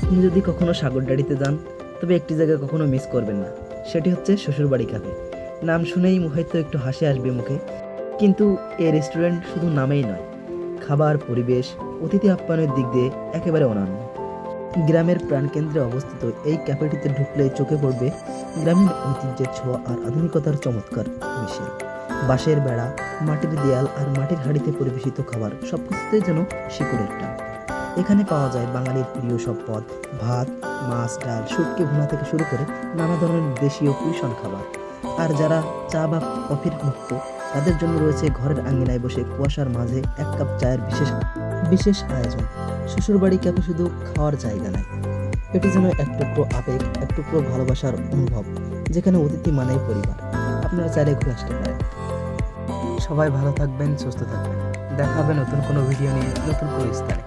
আপনি যদি কখনো সাগরদাড়িতে যান তবে একটি জায়গা কখনো মিস করবেন না, সেটি হচ্ছে শ্বশুরবাড়ি ক্যাফে। নাম শুনেই হয়তো একটু হাসি আসবে মুখে, কিন্তু এই রেস্টুরেন্ট শুধু নামেই নয়, খাবার, পরিবেশ, অতিথি আপ্যায়নের দিক দিয়ে একেবারে অনন্য। গ্রামের প্রাণকেন্দ্রে অবস্থিত এই ক্যাফেটিতে ঢুকলেই চোখে পড়বে গ্রামীণ ঐতিহ্যের ছোঁয়া আর আধুনিকতার চমৎকার মিশেল। বাঁশের বেড়া, মাটির দেয়াল আর মাটির হাঁড়িতে পরিবেশিত খাবার সবকিছুতেই যেন শিকড়ের টান। এখানে পাওয়া যায় বাঙালির প্রিয় সব পদ, ভাত, মাছ, ডাল, শুটকি ভুনা থেকে শুরু করে নানা ধরনের দেশীয় ফিউশন খাবার। আর যারা চা বা কফির ভক্ত, তাদের জন্য রয়েছে ঘরের আঙ্গিনায় বসে কুয়াশার মাঝে এক কাপ চায়ের বিশেষ বিশেষ আয়োজন। শ্বশুরবাড়ি ক্যাফে শুধু খাওয়ার জায়গা নয়, এটি যেন এক টুকরো আবেগ, এক টুকরো ভালোবাসার অনুভব, যেখানে অতিথি মানেই পরিবার। আপনারা চাইলে ঘুরে আসতে পারেন। সবাই ভালো থাকবেন, সুস্থ থাকবেন। দেখা হবে নতুন কোনো ভিডিও নিয়ে, নতুন কোনো স্থানে।